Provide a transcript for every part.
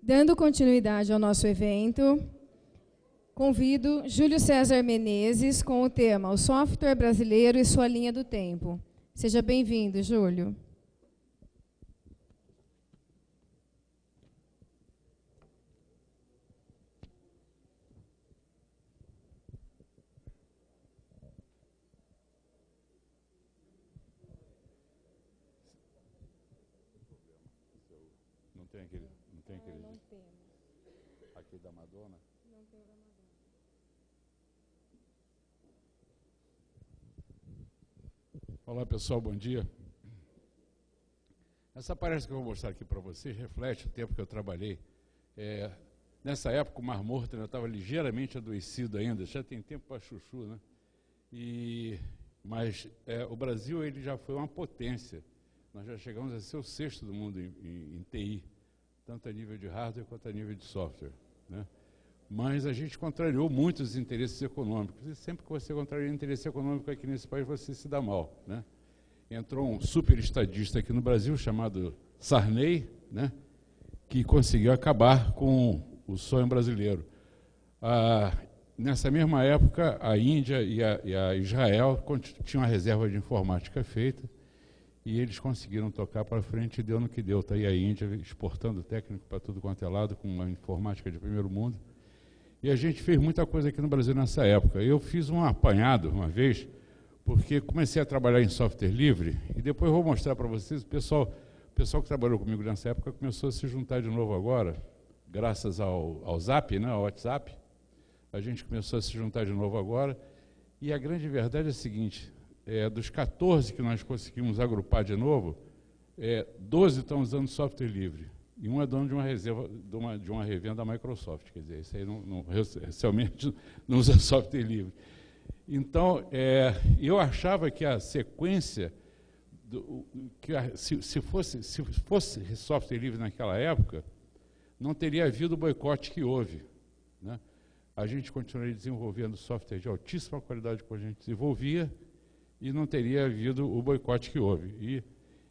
Dando continuidade ao nosso evento, convido Júlio César Menezes com o tema O Software Brasileiro e Sua Linha do Tempo. Seja bem-vindo, Júlio. Não tem aquele aqui da Madonna? Não tem da Madonna. Olá, pessoal, bom dia. Essa palestra que eu vou mostrar aqui para vocês reflete o tempo que eu trabalhei. Nessa época, o Mar Morto ainda estava ligeiramente adoecido ainda, já tem tempo para chuchu, né? Mas o Brasil ele já foi uma potência. Nós já chegamos a ser o sexto do mundo em TI, tanto a nível de hardware quanto a nível de software, né? Mas a gente contrariou muitos interesses econômicos, e sempre que você contraria interesse econômico aqui nesse país, você se dá mal, né? Entrou um super estadista aqui no Brasil, chamado Sarney, né? Que conseguiu acabar com o sonho brasileiro. Nessa mesma época, a Índia e a Israel tinham uma reserva de informática feita, e eles conseguiram tocar para frente e deu no que deu. Está aí a Índia exportando técnico para tudo quanto é lado, com uma informática de primeiro mundo. E a gente fez muita coisa aqui no Brasil nessa época. Eu fiz um apanhado uma vez, porque comecei a trabalhar em software livre, e depois eu vou mostrar para vocês, o pessoal que trabalhou comigo nessa época começou a se juntar de novo agora, graças ao Zap, né, ao WhatsApp. A gente começou a se juntar de novo agora, e a grande verdade é a seguinte: dos 14 que nós conseguimos agrupar de novo, 12 estão usando software livre. E um é dono de uma reserva, de uma revenda da Microsoft. Quer dizer, esse aí realmente não usa software livre. Então, eu achava que a sequência, se fosse software livre naquela época, não teria havido o boicote que houve, né? A gente continuaria desenvolvendo software de altíssima qualidade que a gente desenvolvia, e não teria havido o boicote que houve. E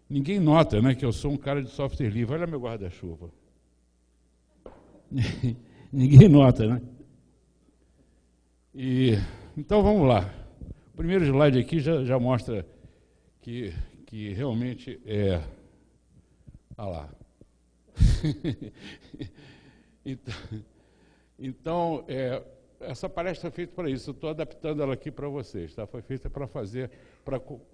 ninguém nota, né, que eu sou um cara de software livre. Olha meu guarda-chuva. Ninguém nota, né? Então vamos lá. O primeiro slide aqui já mostra que realmente olha lá. Então, essa palestra é feita para isso, eu estou adaptando ela aqui para vocês, tá? Foi feita para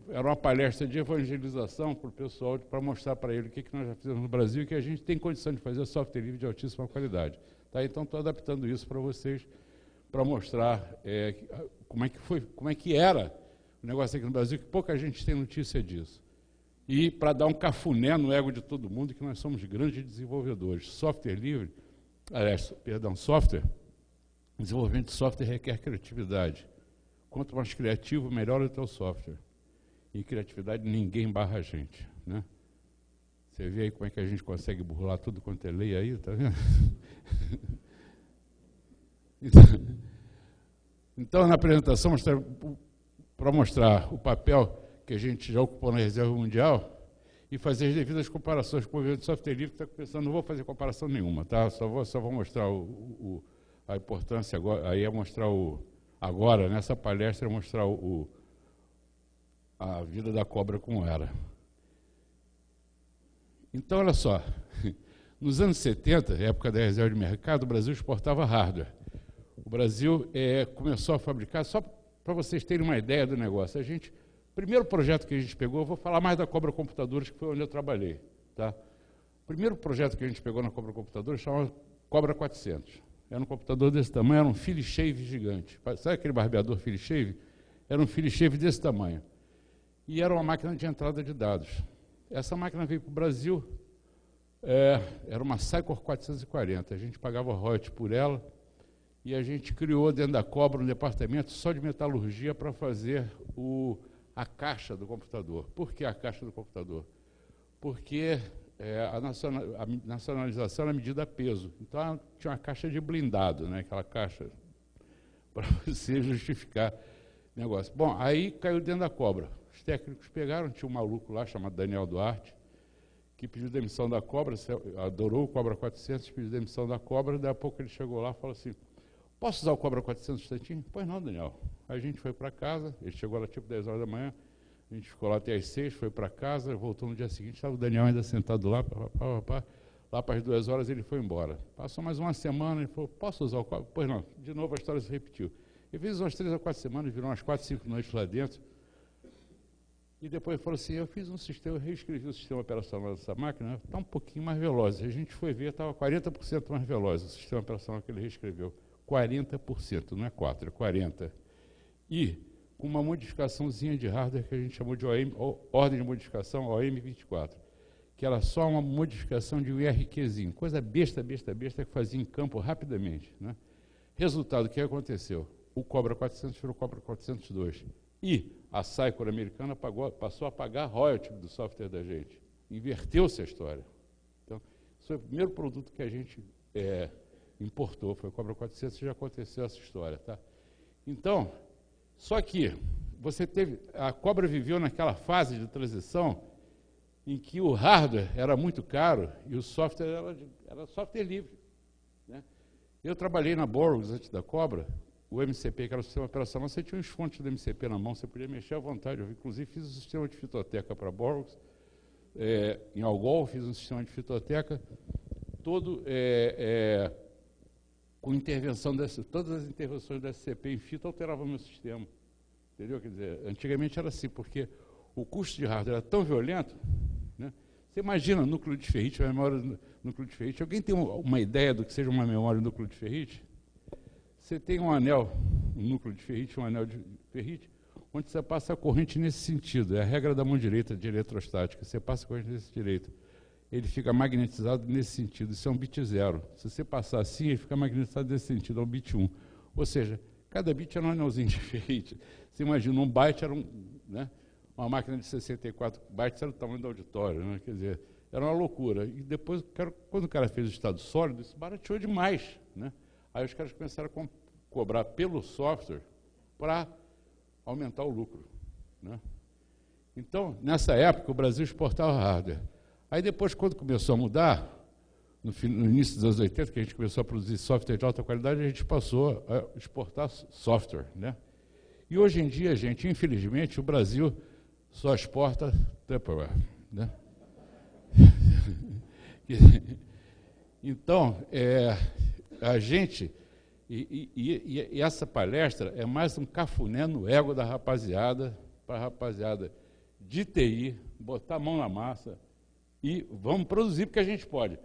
era uma palestra de evangelização para o pessoal, para mostrar para ele o que nós já fizemos no Brasil e que a gente tem condição de fazer software livre de altíssima qualidade, tá? Então, estou adaptando isso para vocês, para mostrar como é que era o negócio aqui no Brasil, que pouca gente tem notícia disso. E para dar um cafuné no ego de todo mundo, que nós somos grandes desenvolvedores. Software livre, desenvolvimento de software requer criatividade. Quanto mais criativo, melhor é o teu software. E criatividade, ninguém barra a gente, né? Você vê aí como é que a gente consegue burlar tudo quanto é lei aí, tá vendo? Então, na apresentação, para mostrar o papel que a gente já ocupou na Reserva Mundial e fazer as devidas comparações com o governo de software livre, que está começando, não vou fazer comparação nenhuma, tá? Só vou mostrar a importância agora, aí é mostrar agora, nessa palestra, é mostrar a vida da cobra como era. Então, olha só, nos anos 70, época da reserva de mercado, o Brasil exportava hardware. O Brasil começou a fabricar, só para vocês terem uma ideia do negócio, o primeiro projeto que a gente pegou, eu vou falar mais da Cobra Computadores, que foi onde eu trabalhei, tá? O primeiro projeto que a gente pegou na Cobra Computadores chamava Cobra 400. Era um computador desse tamanho, era um Philips gigante. Sabe aquele barbeador Philips? Era um Philips desse tamanho. E era uma máquina de entrada de dados. Essa máquina veio para o Brasil, era uma Sycor 440. A gente pagava royalties por ela, e a gente criou dentro da Cobra um departamento só de metalurgia para fazer a caixa do computador. Por que a caixa do computador? Porque a nacionalização era medida a peso. Então, tinha uma caixa de blindado, né? Aquela caixa para você justificar o negócio. Bom, aí caiu dentro da Cobra. Os técnicos pegaram, tinha um maluco lá chamado Daniel Duarte, que pediu demissão da Cobra, adorou o Cobra 400, pediu demissão da Cobra, daí a pouco ele chegou lá e falou assim, posso usar o Cobra 400 um instantinho? Pois não, Daniel. Aí a gente foi para casa, ele chegou lá tipo 10 horas da manhã, a gente ficou lá até às 6, foi para casa, voltou no dia seguinte, estava o Daniel ainda sentado lá, lá para as 2 horas ele foi embora. Passou mais uma semana, ele falou, posso usar o Cobra? Pois não, de novo a história se repetiu. Ele fez umas 3 a 4 semanas, virou umas 4, 5 noites lá dentro, e depois falou assim, eu fiz um sistema, eu reescrevi o sistema operacional dessa máquina, está um pouquinho mais veloz. A gente foi ver, estava 40% mais veloz o sistema operacional que ele reescreveu. 40%, não é 4, é 40%. E com uma modificaçãozinha de hardware que a gente chamou de ordem de modificação, OM24, que era só uma modificação de um IRQzinho, coisa besta que fazia em campo rapidamente. Né? Resultado, o que aconteceu? O Cobra 400 virou Cobra 402. E a Sycor americana passou a pagar royalty do software da gente. Inverteu-se a história. Então, isso foi o primeiro produto que a gente importou, foi o Cobra 400, já aconteceu essa história. Tá? Então, só que a Cobra viveu naquela fase de transição em que o hardware era muito caro e o software era software livre. Né? Eu trabalhei na Boroughs antes da Cobra, o MCP, que era o sistema operacional, você tinha uns fontes do MCP na mão, você podia mexer à vontade. Eu, inclusive, fiz o sistema de fitoteca para a Boroughs, em Algol, fiz um sistema de fitoteca, todo com intervenção todas as intervenções do SCP em fita alteravam o meu sistema. Entendeu? Quer dizer, antigamente era assim, porque o custo de hardware era tão violento, né? Você imagina núcleo de ferrite, a memória do núcleo de ferrite. Alguém tem uma ideia do que seja uma memória núcleo de ferrite? Você tem um anel, um núcleo de ferrite, um anel de ferrite, onde você passa a corrente nesse sentido. É a regra da mão direita de eletrostática. Você passa a corrente nesse direito. Ele fica magnetizado nesse sentido. Isso é um bit 0. Se você passar assim, ele fica magnetizado nesse sentido, é um bit 1. Ou seja, cada bit era um anelzinho de ferrite. Você imagina, um byte era uma máquina de 64 bytes, era o tamanho do auditório. Né? Quer dizer, era uma loucura. E depois, quando o cara fez o estado sólido, isso barateou demais. Né? Aí os caras começaram a cobrar pelo software para aumentar o lucro. Né? Então, nessa época, o Brasil exportava hardware. Aí depois, quando começou a mudar, no início dos anos 80, que a gente começou a produzir software de alta qualidade, a gente passou a exportar software. Né? E hoje em dia, gente, infelizmente, o Brasil só exporta Tupperware. Né? Então, a gente, e essa palestra é mais um cafuné no ego da rapaziada, para a rapaziada de TI, botar a mão na massa e vamos produzir porque a gente pode.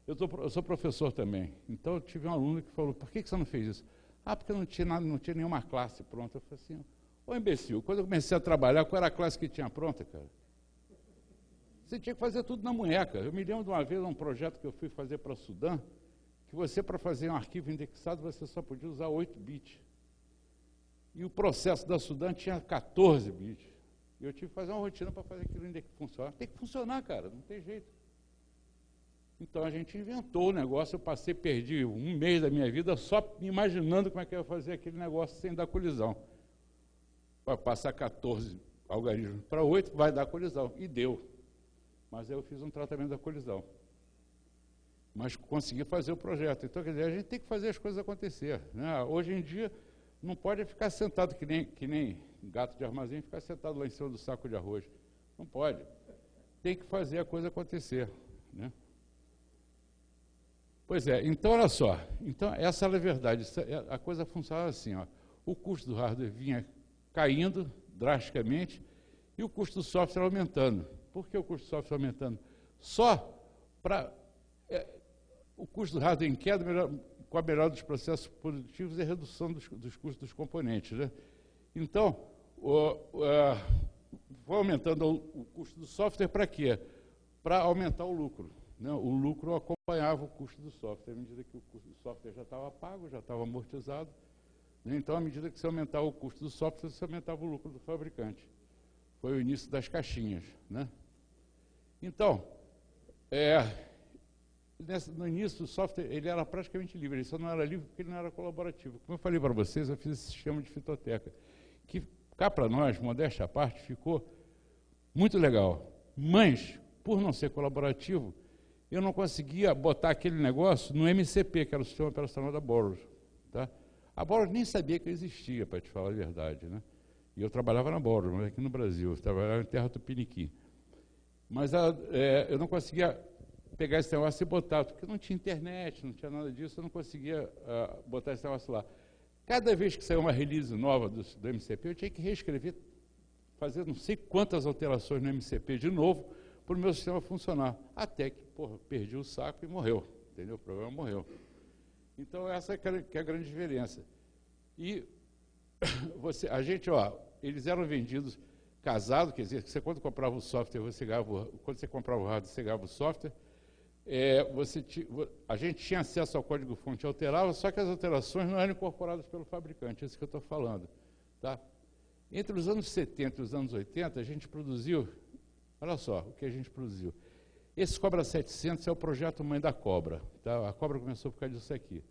Eu sou professor também, então eu tive um aluno que falou, por que você não fez isso? Ah, porque não tinha nenhuma classe pronta. Eu falei assim, ô imbecil, quando eu comecei a trabalhar, qual era a classe que tinha pronta, cara? Você tinha que fazer tudo na munheca. Eu me lembro de uma vez um projeto que eu fui fazer para o Sudã, que você, para fazer um arquivo indexado, você só podia usar 8 bits. E o processo da Sudã tinha 14 bits. E eu tive que fazer uma rotina para fazer aquilo funcionar. Tem que funcionar, cara, não tem jeito. Então a gente inventou o negócio, perdi um mês da minha vida só imaginando como é que eu ia fazer aquele negócio sem dar colisão. Vai passar 14 algarismos para 8, vai dar colisão. E deu. Mas eu fiz um tratamento da colisão. Mas consegui fazer o projeto. Então, quer dizer, a gente tem que fazer as coisas acontecer. Né? Hoje em dia, não pode ficar sentado que nem gato de armazém, ficar sentado lá em cima do saco de arroz. Não pode. Tem que fazer a coisa acontecer. Né? Pois é, então, olha só. Então, essa é a verdade. A coisa funciona assim. Ó. O custo do hardware vinha caindo drasticamente e o custo do software aumentando. Por que o custo do software aumentando? Só para... o custo do hardware em queda, com a melhora dos processos produtivos e a redução dos custos dos componentes. Né? Então, foi aumentando o custo do software para quê? Para aumentar o lucro. Né? O lucro acompanhava o custo do software, à medida que o custo do software já estava pago, já estava amortizado. Né? Então, à medida que você aumentava o custo do software, você aumentava o lucro do fabricante. Foi o início das caixinhas. Né? Então, no início, o software ele era praticamente livre, ele só não era livre porque ele não era colaborativo. Como eu falei para vocês, eu fiz esse sistema de fitoteca, que cá para nós, modéstia à parte, ficou muito legal. Mas, por não ser colaborativo, eu não conseguia botar aquele negócio no MCP, que era o Sistema Operacional da Boros. Tá? A Boros nem sabia que existia, para te falar a verdade, né? E eu trabalhava na Boros, mas aqui no Brasil, eu trabalhava em Terra Tupiniquim. Mas eu não conseguia pegar esse negócio e botar, porque não tinha internet, não tinha nada disso, eu não conseguia botar esse negócio lá. Cada vez que saiu uma release nova do MCP, eu tinha que reescrever, fazer não sei quantas alterações no MCP de novo, para o meu sistema funcionar. Até que, porra, perdi o saco e morreu, entendeu? O programa morreu. Então, essa é que é a grande diferença. E a gente, eles eram vendidos casados, quer dizer, que você, quando comprava o software, quando você comprava o hardware, você ganhava o software, a gente tinha acesso ao código-fonte alterável, só que as alterações não eram incorporadas pelo fabricante, é isso que eu estou falando. Tá? Entre os anos 70 e os anos 80, a gente produziu, olha só o que a gente produziu. Esse Cobra 700 é o projeto mãe da Cobra. Tá? A Cobra começou por causa disso aqui.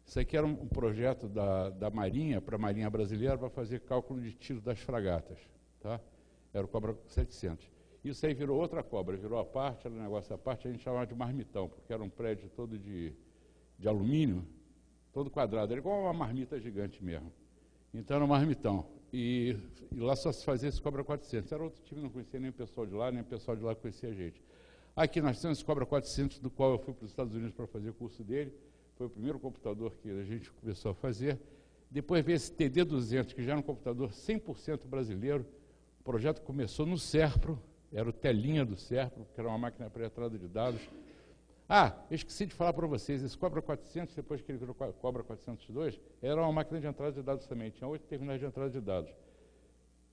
Isso aqui era um projeto da Marinha, para a Marinha Brasileira, para fazer cálculo de tiro das fragatas. Tá? Era o Cobra 700. Isso aí virou outra Cobra, virou a parte, era um negócio à parte, a gente chamava de marmitão, porque era um prédio todo de alumínio, todo quadrado, era igual uma marmita gigante mesmo. Então era um marmitão. E lá só se fazia esse Cobra 400. Era outro time, não conhecia nem o pessoal de lá, nem o pessoal de lá conhecia a gente. Aqui nós temos esse Cobra 400, do qual eu fui para os Estados Unidos para fazer o curso dele. Foi o primeiro computador que a gente começou a fazer. Depois veio esse TD200, que já era um computador 100% brasileiro. O projeto começou no Serpro, era o telinha do Serpro, que era uma máquina para entrada de dados. Eu esqueci de falar para vocês, esse Cobra 400, depois que ele virou Cobra 402, era uma máquina de entrada de dados também, tinha 8 terminais de entrada de dados.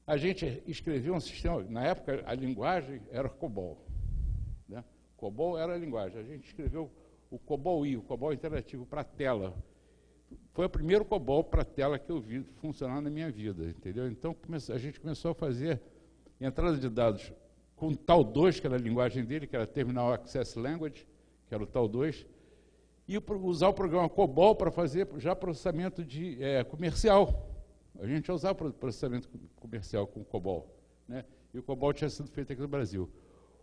A gente escreveu um sistema, na época a linguagem era COBOL. Né? COBOL era a linguagem, a gente escreveu o COBOL-I, o COBOL interativo para a tela. Foi o primeiro COBOL para a tela que eu vi funcionar na minha vida, entendeu? Então a gente começou a fazer entrada de dados com o TAL2, que era a linguagem dele, que era Terminal Access Language, que era o TAL2, e usar o programa COBOL para fazer já processamento comercial. A gente ia usar o processamento comercial com o COBOL. Né? E o COBOL tinha sido feito aqui no Brasil.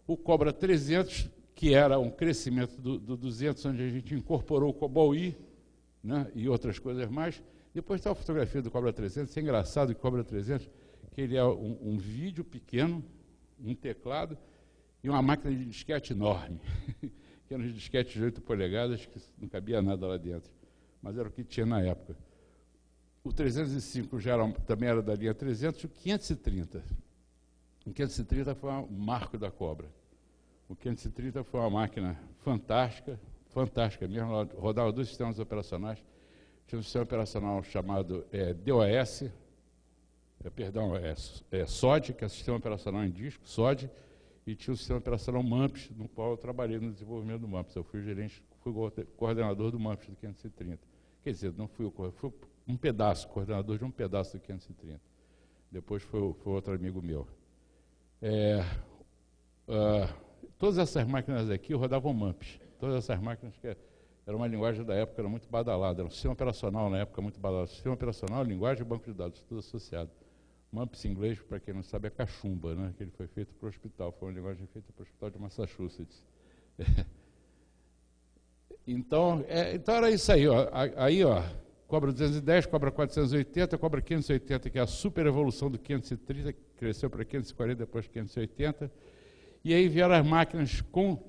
O Cobra 300, que era um crescimento do 200, onde a gente incorporou o COBOL-I, né? E outras coisas mais. Depois está a fotografia do Cobra 300, é engraçado que o Cobra 300, que ele é um vídeo pequeno, um teclado e uma máquina de disquete enorme, que eram uns disquetes de 8 polegadas, que não cabia nada lá dentro, mas era o que tinha na época. O 305 também era da linha 300, e o 530. O 530 foi um marco da Cobra. O 530 foi uma máquina fantástica, fantástica mesmo, ela rodava 2 sistemas operacionais. Tinha um sistema operacional chamado DOS, SOD, que é o Sistema Operacional em Disco, SOD, e tinha o Sistema Operacional MAMPS, no qual eu trabalhei no desenvolvimento do MAMPS. Eu fui coordenador do MAMPS do 530. Quer dizer, não fui um pedaço, coordenador de um pedaço do 530. Depois foi outro amigo meu. Todas essas máquinas aqui rodavam MAMPS. Todas essas máquinas que era uma linguagem da época, era muito badalada. Era um sistema operacional na época muito badalado. Sistema operacional, linguagem e banco de dados, tudo associado. MAMPS em inglês, para quem não sabe, é cachumba, né? Que ele foi feito para o hospital, foi uma linguagem feita para o hospital de Massachusetts. Então era isso aí, Cobra 210, Cobra 480, Cobra 580, que é a super evolução do 530, que cresceu para 540, depois 580. E aí vieram as máquinas com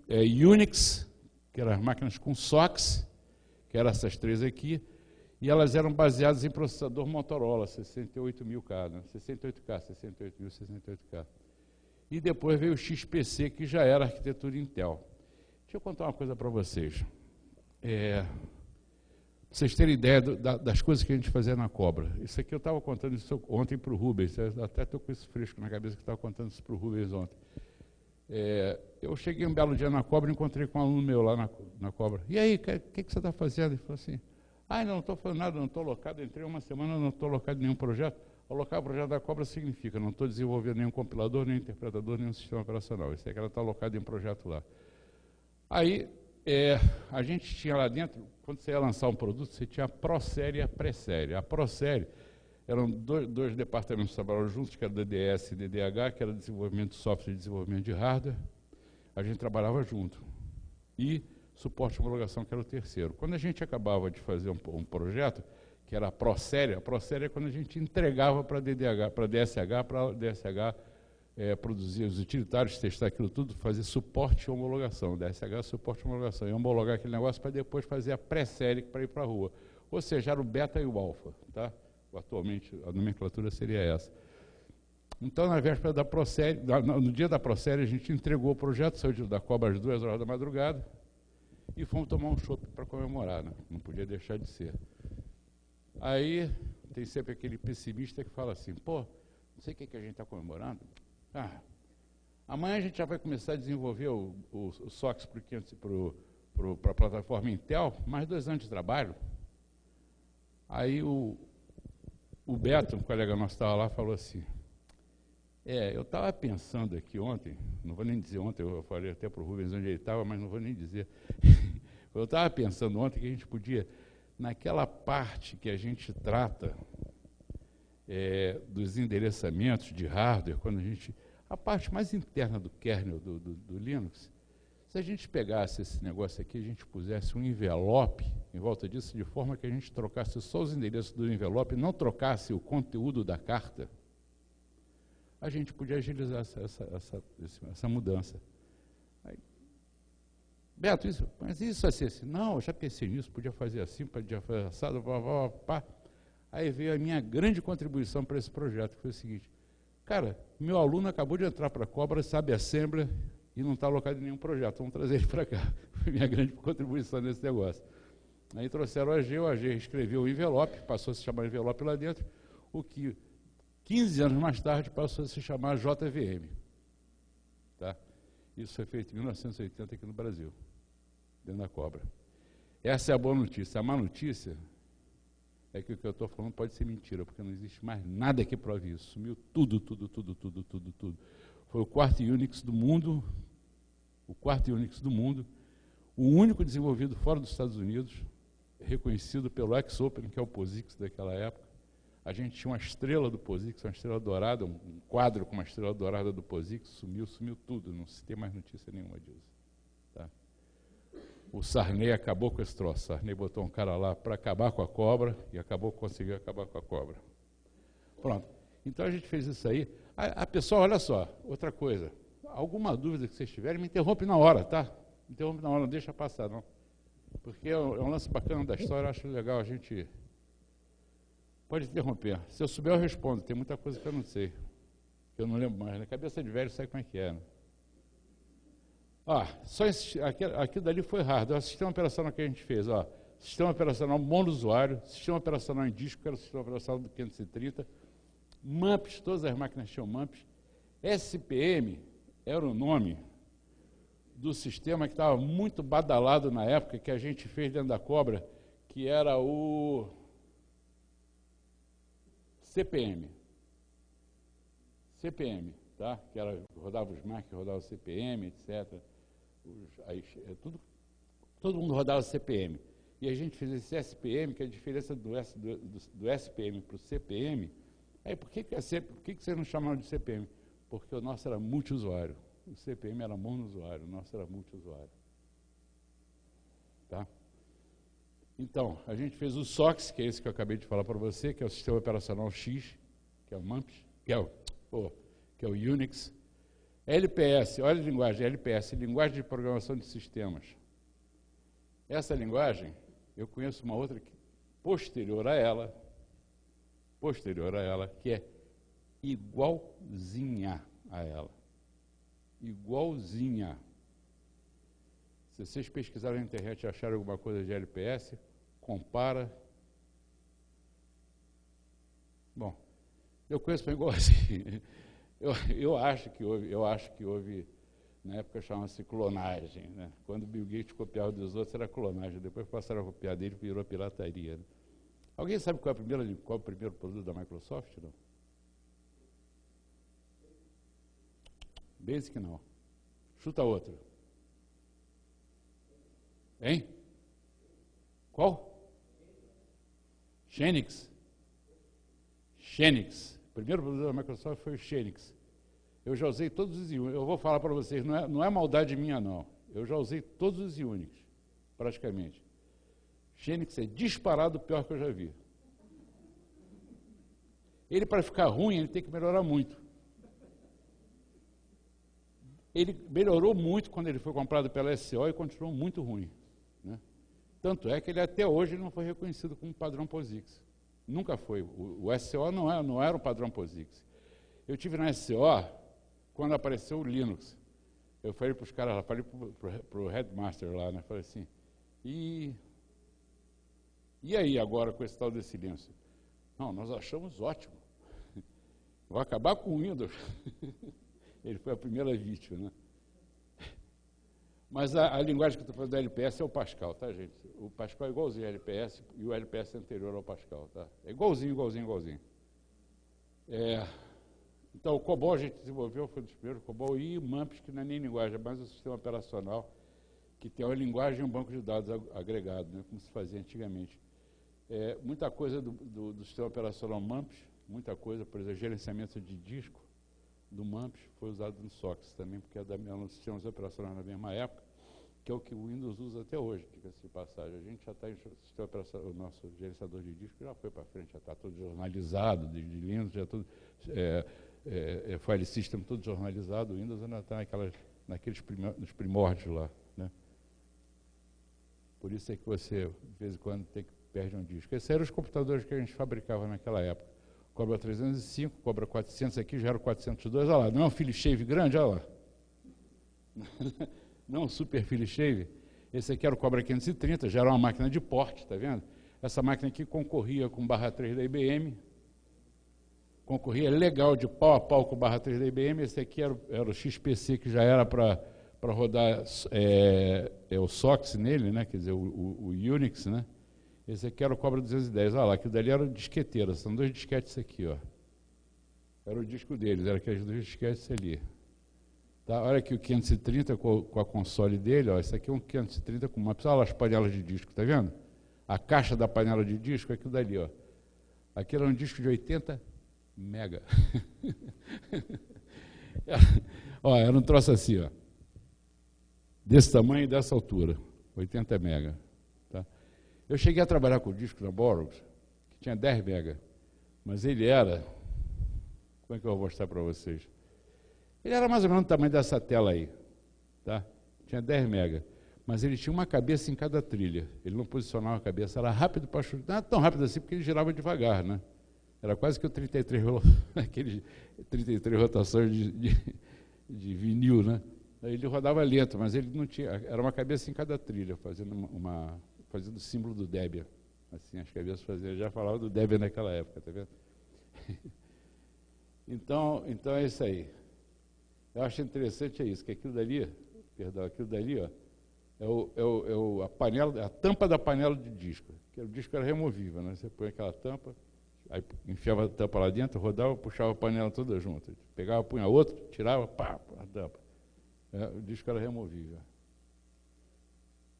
Unix, que eram as máquinas com SOX, que eram essas 3 aqui, e elas eram baseadas em processador Motorola, 68.000K, né? 68K. E depois veio o XPC, que já era arquitetura Intel. Deixa eu contar uma coisa para vocês. Para vocês terem ideia das coisas que a gente fazia na Cobra. Isso aqui eu estava contando isso ontem para o Rubens, até estou com isso fresco na cabeça que estava contando isso para o Rubens ontem. Eu cheguei um belo dia na Cobra e encontrei com um aluno meu lá na Cobra. E aí, o que você está fazendo? Ele falou assim, não estou fazendo nada, não estou alocado, entrei uma semana, não estou alocado em nenhum projeto. Alocar o projeto da Cobra significa, não estou desenvolvendo nenhum compilador, nenhum interpretador, nenhum sistema operacional. Isso é que ela está alocada em um projeto lá. Aí, a gente tinha lá dentro, quando você ia lançar um produto, você tinha a Pro-série e a Pré-série. A Pro-série eram dois departamentos que trabalhavam juntos, que era o DDS e DDH, que era desenvolvimento de software e desenvolvimento de hardware. A gente trabalhava junto. E suporte e homologação, que era o terceiro. Quando a gente acabava de fazer um projeto, que era a ProSérie é quando a gente entregava para DDH, para a DSH produzir os utilitários, testar aquilo tudo, fazer suporte e homologação. DSH, suporte e homologação. E homologar aquele negócio para depois fazer a pré-série para ir para a rua. Ou seja, era o beta e o alfa. Tá? Atualmente, a nomenclatura seria essa. Então, na véspera da ProSérie, no dia da ProSérie, a gente entregou o projeto, saiu da Cobra às 2 horas da madrugada, e fomos tomar um chopp para comemorar, né? Não podia deixar de ser. Aí, tem sempre aquele pessimista que fala assim, pô, não sei o que a gente está comemorando. Amanhã a gente já vai começar a desenvolver o SOX para a plataforma Intel, mais 2 anos de trabalho. Aí o Beto, um colega nosso estava lá, falou assim, eu estava pensando aqui ontem, não vou nem dizer ontem, eu falei até para o Rubens onde ele estava, mas não vou nem dizer. Eu estava pensando ontem que a gente podia, naquela parte que a gente trata dos endereçamentos de hardware, quando a parte mais interna do kernel do Linux, se a gente pegasse esse negócio aqui, a gente pusesse um envelope em volta disso, de forma que a gente trocasse só os endereços do envelope, não trocasse o conteúdo da carta, a gente podia agilizar essa mudança. Aí, Beto, mas isso assim, não, eu já pensei nisso, podia fazer assim, podia fazer assado, pá. Aí veio a minha grande contribuição para esse projeto, que foi o seguinte, cara, meu aluno acabou de entrar para a Cobra, sabe Assembler, e não está alocado em nenhum projeto, vamos trazer ele para cá. Foi minha grande contribuição nesse negócio. Aí trouxeram o AG escreveu o envelope, passou a se chamar envelope lá dentro, o que 15 anos mais tarde passou a se chamar JVM. Tá? Isso foi feito em 1980 aqui no Brasil, dentro da Cobra. Essa é a boa notícia. A má notícia é que o que eu estou falando pode ser mentira, porque não existe mais nada que prove isso. Sumiu tudo. Foi o quarto Unix do mundo, o único desenvolvido fora dos Estados Unidos, reconhecido pelo X-Open, que é o POSIX daquela época. A gente tinha uma estrela do POSIX, uma estrela dourada, um quadro com uma estrela dourada do POSIX, sumiu tudo, não se tem mais notícia nenhuma disso. Tá? O Sarney acabou com esse troço, Sarney botou um cara lá para acabar com a Cobra e conseguiu acabar com a Cobra. Pronto, então a gente fez isso aí. A pessoa, olha só, outra coisa, alguma dúvida que vocês tiverem, me interrompe na hora, tá? Me interrompe na hora, não deixa passar, não. Porque é um lance bacana da história, eu acho legal a gente... Pode interromper. Se eu souber, eu respondo. Tem muita coisa que eu não sei, que eu não lembro mais. Na cabeça de velho, sabe como é que é, né? Só aquilo dali foi hardware. O sistema operacional que a gente fez, sistema operacional mono-usuário, sistema operacional em disco, que era o sistema operacional do 530, MAMPs, todas as máquinas tinham MAMPs. SPM era o nome do sistema que estava muito badalado na época, que a gente fez dentro da Cobra, que era o CPM, tá? Que rodava os Mac, rodava o CPM, etc. Todo mundo rodava o CPM. E a gente fez esse SPM, que é a diferença do SPM para o CPM. Aí, por que vocês não chamaram de CPM? Porque o nosso era multiusuário. O CPM era mono-usuário, o nosso era multiusuário. Tá? Então, a gente fez o SOX, que é esse que eu acabei de falar para você, que é o Sistema Operacional X, que é o MAMPS, que é o Unix. LPS, olha a linguagem, LPS, Linguagem de Programação de Sistemas. Essa linguagem, eu conheço uma outra posterior a ela, que é igualzinha a ela. Igualzinha. Se vocês pesquisarem na internet e acharem alguma coisa de LPS, compara. Bom, eu conheço uma igualzinha. Eu acho que houve, na época chamava-se clonagem, né? Quando o Bill Gates copiava dos outros era clonagem, depois passaram a copiar dele e virou pirataria. Né? Alguém sabe qual é o primeiro produto da Microsoft? Não? Basic não. Chuta outro. Hein? Qual? Xenix. Xenix. O primeiro produto da Microsoft foi o Xenix. Eu já usei todos os Unix. Eu vou falar para vocês, não é maldade minha, não. Eu já usei todos os Unix, praticamente. Xenix é disparado o pior que eu já vi. Ele, para ficar ruim, ele tem que melhorar muito. Ele melhorou muito quando ele foi comprado pela SCO e continuou muito ruim, né? Tanto é que ele até hoje não foi reconhecido como padrão POSIX. Nunca foi. O SCO não era um padrão POSIX. Eu tive na SCO quando apareceu o Linux. Eu falei para os caras, falei para o headmaster lá, né? Falei assim, e aí agora com esse tal desse Linux? Não, nós achamos ótimo. Vai acabar com o Windows. Ele foi a primeira vítima, né? Mas a linguagem que eu estou falando do LPS é o Pascal, tá, gente? O Pascal é igualzinho ao LPS e o LPS é anterior ao Pascal, tá? É igualzinho. Então, o COBOL a gente desenvolveu, foi um dos primeiros, o COBOL e o MAMPS, que não é nem linguagem, é mais um sistema operacional, que tem uma linguagem e um banco de dados agregado, né, como se fazia antigamente. Muita coisa do sistema operacional MAMPS, muita coisa, por exemplo, gerenciamento de disco do MAMPS foi usado no SOX também, porque é um sistema operacional na mesma época, que é o que o Windows usa até hoje, diga-se de passagem. A gente já está em sistema operacional, o nosso gerenciador de disco já foi para frente, já está todo jornalizado, de Linux, já tudo, file system todo jornalizado, o Windows ainda está naqueles nos primórdios lá, né? Por isso é que você, de vez em quando, perde um disco. Esses eram os computadores que a gente fabricava naquela época. Cobra 305, Cobra 400 aqui, já era o 402, olha lá, não é um Philips grande, olha lá. Não, super Philips. Esse aqui era o Cobra 530, já era uma máquina de porte, tá vendo? Essa máquina aqui concorria com o /3 da IBM, concorria legal de pau a pau com o /3 da IBM. Esse aqui era o XPC, que já era para rodar o SOX nele, né? Quer dizer, o Unix, né? Esse aqui era o Cobra 210, olha lá, aquilo dali era o disqueteiro, são 2 disquetes aqui, ó. Era o disco deles, era aqueles 2 disquetes ali. Tá? Olha aqui o 530 com a console dele, ó, esse aqui é um 530 com uma, olha lá as panelas de disco, tá vendo? A caixa da panela de disco é aquilo dali, ó. Aqui era um disco de 80 mega. Ó, era um troço assim, ó. Desse tamanho e dessa altura, 80 mega. Tá? Eu cheguei a trabalhar com o disco na Boros, que tinha 10 mega, mas ele era, como é que eu vou mostrar para vocês? Ele era mais ou menos do tamanho dessa tela aí, tá? Tinha 10 mega, mas ele tinha uma cabeça em cada trilha, ele não posicionava a cabeça, era rápido para chutar, não tão rápido assim, porque ele girava devagar, né? Era quase que o 33, aquele 33 rotações de vinil, né? Ele rodava lento, mas ele não tinha, era uma cabeça em cada trilha, fazendo fazendo o símbolo do Debian. Assim, as cabeças faziam, já falava do Debian naquela época, tá vendo? Então é isso aí. Eu acho interessante isso, que aquilo dali, ó, a tampa da panela de disco, que o disco era removível, né? Você põe aquela tampa, aí enfiava a tampa lá dentro, rodava, puxava a panela toda junto, pegava, punha outra, tirava, pá, a tampa. O disco era removível.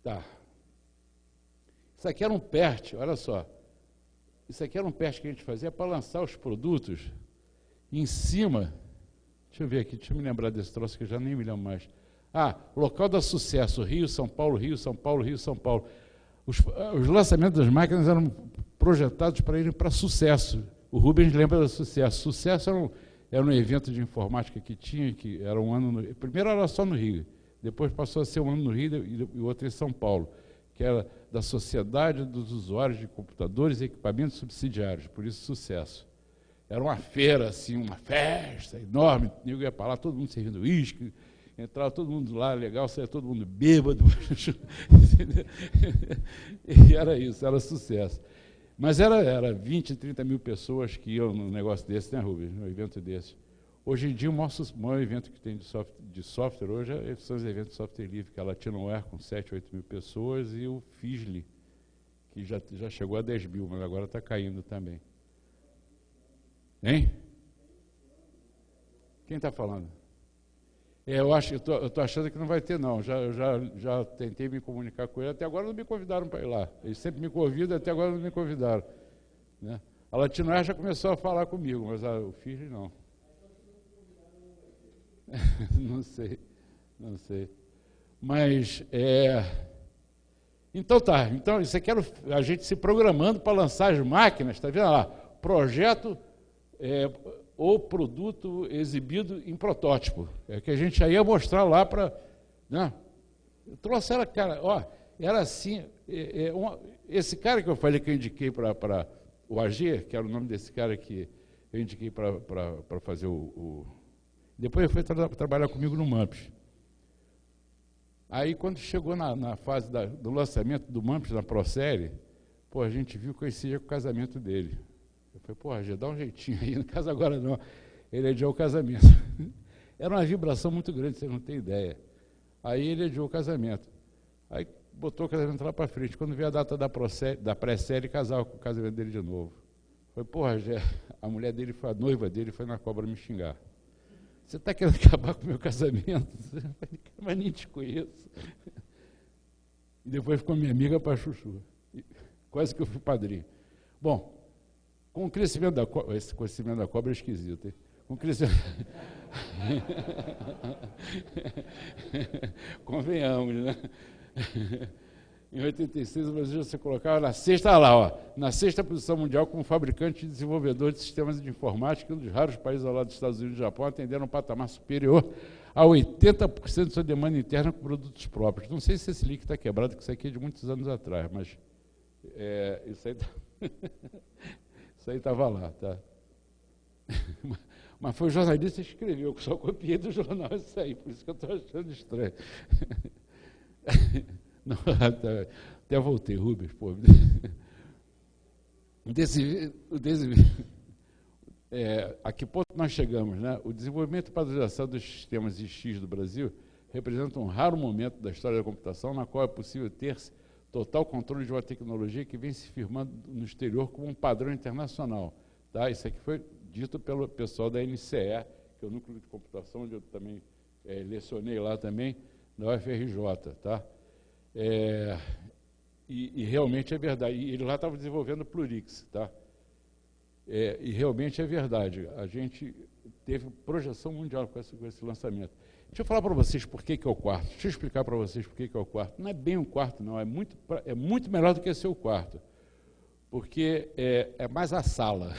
Tá. Isso aqui era um PERT, olha só. Isso aqui era um PERT que a gente fazia para lançar os produtos em cima. Deixa eu ver aqui, deixa eu me lembrar desse troço que eu já nem me lembro mais. Local da sucesso, Rio, São Paulo, Rio, São Paulo, Rio, São Paulo. Os lançamentos das máquinas eram projetados para irem para sucesso. O Rubens lembra do sucesso. Sucesso era um evento de informática que tinha, que era um ano no... Primeiro era só no Rio, depois passou a ser um ano no Rio e o outro em São Paulo, que era da Sociedade dos Usuários de Computadores e Equipamentos Subsidiários, por isso sucesso. Era uma feira, assim, uma festa enorme, eu ia para lá, todo mundo servindo uísque, entrava todo mundo lá, legal, saia todo mundo bêbado. E era isso, era sucesso. Mas era 20, 30 mil pessoas que iam num negócio desse, né, Rubens? Num evento desse. Hoje em dia, o maior evento que tem de software hoje são os eventos de software livre, que é a Latinoware com 7, 8 mil pessoas, e o FISLI, que já chegou a 10 mil, mas agora está caindo também. Hein? Quem está falando? Eu estou achando que não vai ter, não. Eu já tentei me comunicar com ele, até agora não me convidaram para ir lá. Eles sempre me convidam, até agora não me convidaram. Né? A Latinoar já começou a falar comigo, mas o filho não. Não sei, não sei. Mas, então tá, então isso aqui era a gente se programando para lançar as máquinas, está vendo lá? Projeto ou produto exibido em protótipo. É que a gente já ia mostrar lá para... Né? Trouxe ela, cara, ó, era assim, esse cara que eu falei que eu indiquei para o AG, que era o nome desse cara que eu indiquei para fazer Depois ele foi trabalhar comigo no MAMPS. Aí, quando chegou na fase do lançamento do MAMPS na ProSérie, pô, a gente viu que coincidia com o casamento dele. Eu falei, pô, AG, dá um jeitinho aí, não casa agora não. Ele adiou o casamento. Era uma vibração muito grande, você não tem ideia. Aí ele adiou o casamento. Aí botou o casamento lá para frente. Quando veio a data da pré-série, casava com o casamento dele de novo. Foi, porra, a mulher dele, a noiva dele, foi na cobra me xingar. Você está querendo acabar com o meu casamento? Mas nem te conheço. E depois ficou minha amiga para chuchu. Quase que eu fui padrinho. Bom, com o crescimento da cobra, esse crescimento da cobra é esquisito, hein? Com o crescimento... Convenhamos, né? Em 86, o Brasil se colocava na sexta, lá, ó, na sexta posição mundial como fabricante e desenvolvedor de sistemas de informática, um dos raros países ao lado dos Estados Unidos e do Japão atenderam um patamar superior a 80% de sua demanda interna com produtos próprios. Não sei se esse link está quebrado, porque isso aqui é de muitos anos atrás, mas isso aí estava lá, tá? Mas foi o jornalista que escreveu, que só copiei do jornal isso aí, por isso que eu estou achando estranho. Não, até voltei, Rubens, pô. A que ponto nós chegamos, né? O desenvolvimento e padronização dos sistemas X do Brasil representa um raro momento da história da computação na qual é possível ter-se total controle de uma tecnologia que vem se firmando no exterior como um padrão internacional. Tá? Isso aqui foi dito pelo pessoal da NCE, que é o Núcleo de Computação, onde eu também lecionei lá também, na UFRJ. Tá? E realmente é verdade. E ele lá estava desenvolvendo o Plurix. Tá? E realmente é verdade. A gente teve projeção mundial com esse lançamento. Deixa eu falar para vocês por que é o quarto. Deixa eu explicar para vocês por que é o quarto. Não é bem um quarto, não. É muito melhor do que ser o quarto. Porque é mais a sala.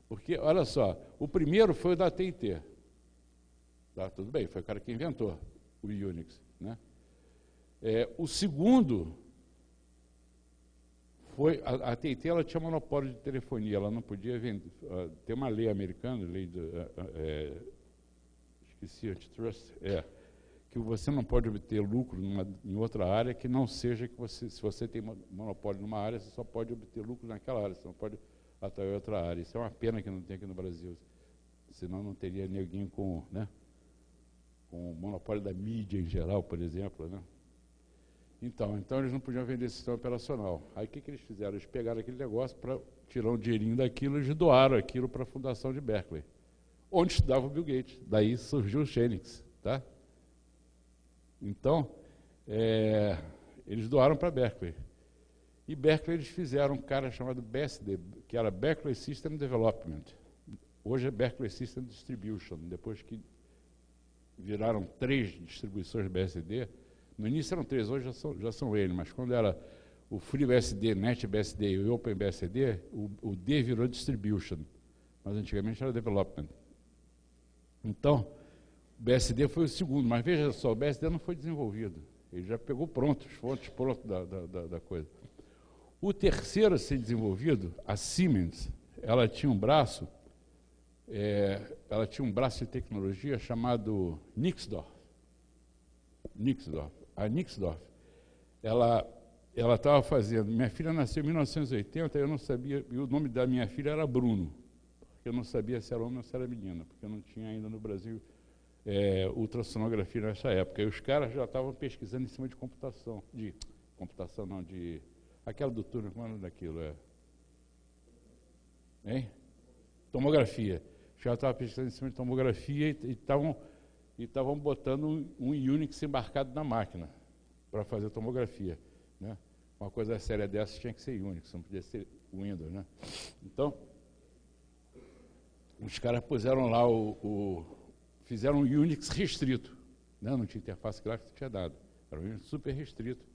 Porque, olha só, o primeiro foi o da AT&T. Tá, tudo bem, foi o cara que inventou o Unix. Né? O segundo foi... A AT&T ela tinha monopólio de telefonia, ela não podia vender... Tem uma lei americana, lei do... esqueci, antitrust, que você não pode obter lucro em outra área que não seja que você... Se você tem monopólio numa área, você só pode obter lucro naquela área, você não pode atrair outra área. Isso é uma pena que não tem aqui no Brasil, senão não teria ninguém com o monopólio da mídia em geral, por exemplo, né? Então eles não podiam vender sistema operacional. Aí o que eles fizeram? Eles pegaram aquele negócio para tirar um dinheirinho daquilo e doaram aquilo para a fundação de Berkeley, onde estudava o Bill Gates. Daí surgiu o Xenix. Tá? Então, eles doaram para Berkeley. E Berkeley eles fizeram um cara chamado BSD, que era Berkeley System Development. Hoje é Berkeley System Distribution. Depois que viraram 3 distribuições BSD, no início eram 3, hoje já são N, mas quando era o FreeBSD, NetBSD e o OpenBSD, o D virou Distribution, mas antigamente era Development. Então, o BSD foi o segundo, mas veja só, o BSD não foi desenvolvido, ele já pegou pronto, os fontes prontos da coisa. O terceiro a ser desenvolvido, a Siemens, ela tinha um braço de tecnologia chamado Nixdorf. A Nixdorf, ela estava fazendo... Minha filha nasceu em 1980, eu não sabia... E o nome da minha filha era Bruno, porque eu não sabia se era homem ou se era menina, porque eu não tinha ainda no Brasil ultrassonografia nessa época. E os caras já estavam pesquisando em cima de computação. Aquela do túnel, como é o nome daquilo? Tomografia. Já estava pesquisando em cima de tomografia e estavam botando um Unix embarcado na máquina para fazer tomografia. Né? Uma coisa séria dessa tinha que ser Unix, não podia ser Windows. Né? Então, os caras puseram lá fizeram um Unix restrito, né? Não tinha interface gráfica, não tinha nada. Era um Unix super restrito,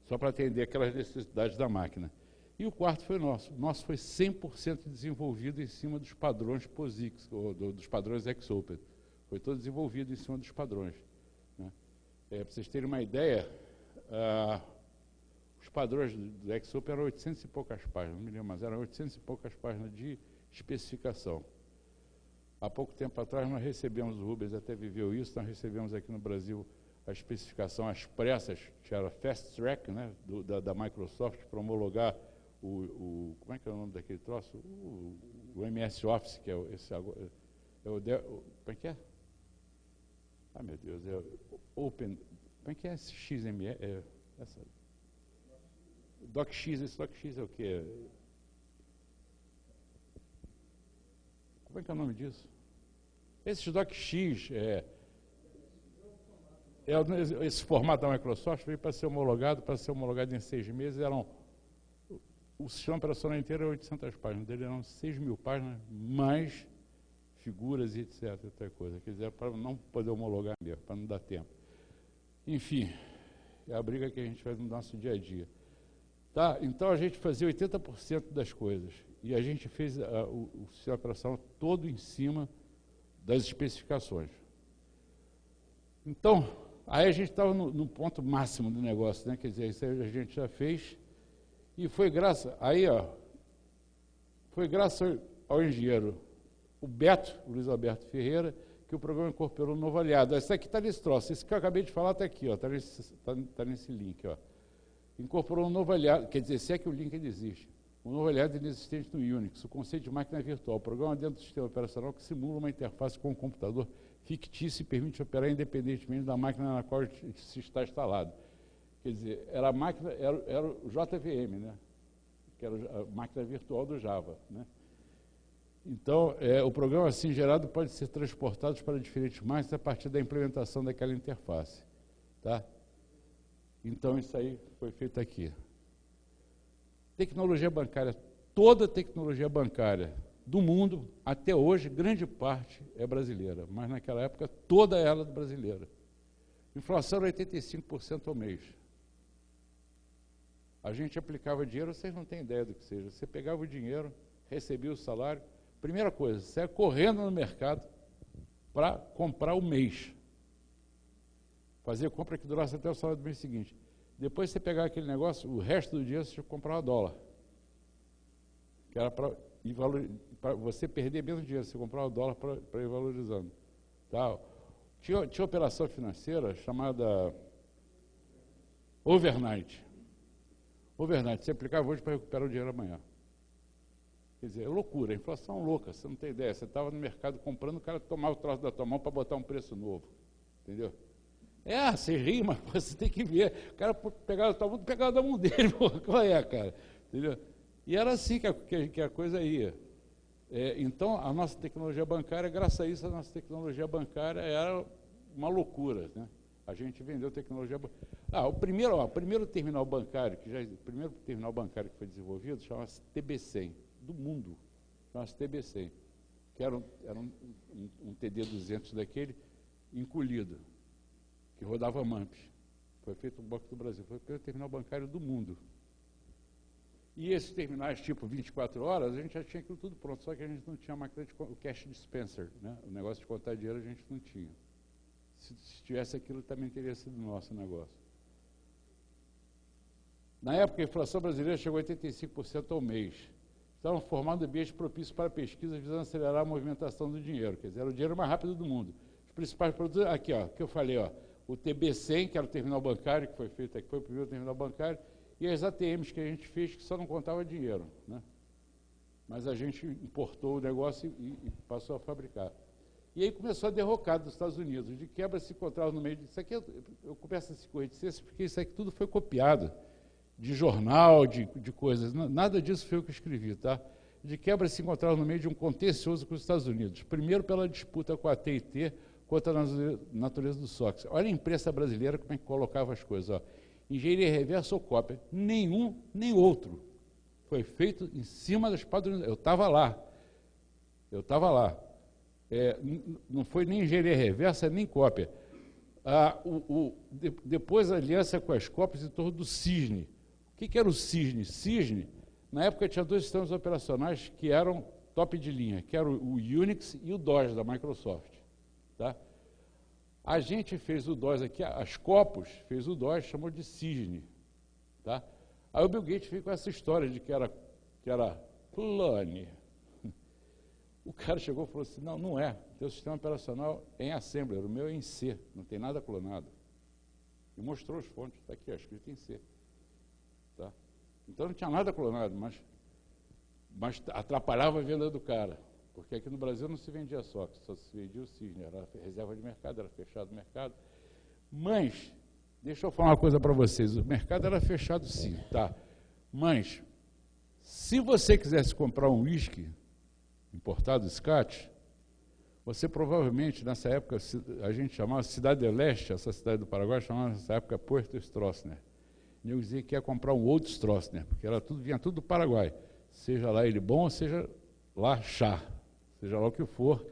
só para atender aquelas necessidades da máquina. E o quarto foi nosso. O nosso foi 100% desenvolvido em cima dos padrões POSIX, ou dos padrões XOpen. Foi todo desenvolvido em cima dos padrões, né? Para vocês terem uma ideia, os padrões do XOpen eram 800 e poucas páginas, não me lembro, mas eram 800 e poucas páginas de especificação. Há pouco tempo atrás nós recebemos, o Rubens até viveu isso, nós recebemos aqui no Brasil a especificação às pressas, que era Fast Track, né, da Microsoft, para homologar como é que é o nome daquele troço? O MS Office, que é como é que é? Ah, meu Deus, Open, como é que é esse XML? DocX, esse DocX é o quê? Como é que é o nome disso? Esse DocX, esse formato da Microsoft veio para ser homologado em 6 meses, o sistema operacional inteiro é 800 páginas, dele eram 6.000 páginas, mais figuras e etc, outra coisa. Quer dizer, para não poder homologar mesmo, para não dar tempo. Enfim, é a briga que a gente faz no nosso dia a dia. Tá? Então a gente fazia 80% das coisas, e a gente fez o sistema operacional todo em cima das especificações. Então, aí a gente estava no ponto máximo do negócio, né? Quer dizer, isso a gente já fez, e foi graças ao engenheiro, o Luiz Alberto Ferreira, que o programa incorporou um novo aliado. Esse aqui está nesse troço, esse que eu acabei de falar está aqui, está nesse link, ó. Incorporou um novo aliado, quer dizer, se é que o link ainda existe, um novo aliado inexistente no Unix, o conceito de máquina virtual, programa dentro do sistema operacional que simula uma interface com um computador fictício e permite operar independentemente da máquina na qual se está instalado. Quer dizer, era o JVM, né? Que era a máquina virtual do Java, né? Então, o programa assim gerado pode ser transportado para diferentes máquinas a partir da implementação daquela interface, tá? Então, isso aí foi feito aqui. Tecnologia bancária, toda tecnologia bancária do mundo, até hoje, grande parte é brasileira, mas naquela época toda ela é brasileira. Inflação era 85% ao mês. A gente aplicava dinheiro, vocês não têm ideia do que seja. Você pegava o dinheiro, recebia o salário, primeira coisa, você ia correndo no mercado para comprar o mês. Fazer compra que durasse até o salário do mês seguinte. Depois você pegava aquele negócio, o resto do dia você comprava dólar. Que era para você perder menos dinheiro, você comprava dólar para ir valorizando. Tá? Tinha operação financeira chamada overnight. Overnight, você aplicava hoje para recuperar o dinheiro amanhã. Quer dizer, é loucura, inflação louca, você não tem ideia. Você estava no mercado comprando, o cara tomava o troço da tua mão para botar um preço novo. Entendeu? Você ri, mas você tem que ver. O cara pegava a tua mão, pegava da mão dele, qual é, cara? Entendeu? E era assim que a coisa ia. Então, a nossa tecnologia bancária, graças a isso, a nossa tecnologia bancária era uma loucura, né? A gente vendeu tecnologia bancária. O primeiro terminal bancário, o primeiro terminal bancário que foi desenvolvido, chama-se TB100, do mundo, chama-se TB100, que era um TD200 daquele, encolhido, que rodava MAMP. Foi feito no Banco do Brasil, foi o primeiro terminal bancário do mundo. E esses terminais, tipo 24 horas, a gente já tinha aquilo tudo pronto, só que a gente não tinha máquina o cash dispenser, né? O negócio de contar dinheiro a gente não tinha. Se tivesse aquilo, também teria sido nosso negócio. Na época, a inflação brasileira chegou a 85% ao mês. Estavam formando ambiente propício para pesquisas visando acelerar a movimentação do dinheiro, quer dizer, era o dinheiro mais rápido do mundo. Os principais produtos, aqui, ó, que eu falei, ó, o TB100, que era o terminal bancário, que foi feito aqui, foi o primeiro terminal bancário, e as ATMs que a gente fez, que só não contava dinheiro, né? Mas a gente importou o negócio e passou a fabricar. E aí começou a derrocar dos Estados Unidos. De quebra se encontrava no meio disso aqui, eu começo a se corrigir, porque isso aqui tudo foi copiado de jornal, de coisas. Nada disso foi eu que escrevi, tá? De quebra se encontrava no meio de um contencioso com os Estados Unidos. Primeiro pela disputa com a AT&T contra a natureza do SOX. Olha a imprensa brasileira como é que colocava as coisas, ó. Engenharia reversa ou cópia. Nenhum, nem outro. Foi feito em cima dos padrões. Eu estava lá. Eu estava lá. Não foi nem engenharia reversa, nem cópia. Depois a aliança com as cópias em torno do Cisne. O que era o Cisne? Cisne, na época, tinha dois sistemas operacionais que eram top de linha, que eram o Unix e o DOS da Microsoft. Tá? A gente fez o DOS aqui, as Copos fez o DOS, chamou de Cisne. Tá? Aí o Bill Gates veio com essa história de que era clone. O cara chegou e falou assim, não é, teu sistema operacional é em Assembler, o meu é em C, não tem nada clonado. E mostrou as fontes, está aqui, escrito em C. Tá? Então não tinha nada clonado, mas atrapalhava a venda do cara, porque aqui no Brasil não se vendia só se vendia o Cisne, era reserva de mercado, era fechado o mercado. Mas, deixa eu falar uma coisa para vocês, o mercado era fechado sim, tá? Mas, se você quisesse comprar um uísque importado, Scotch, você provavelmente, nessa época, a gente chamava Cidade do Leste, essa cidade do Paraguai, chamava nessa época Puerto Stroessner. E eu dizia que ia comprar um Old Stroessner, porque vinha tudo do Paraguai, seja lá ele bom, ou seja lá chá, seja lá o que for,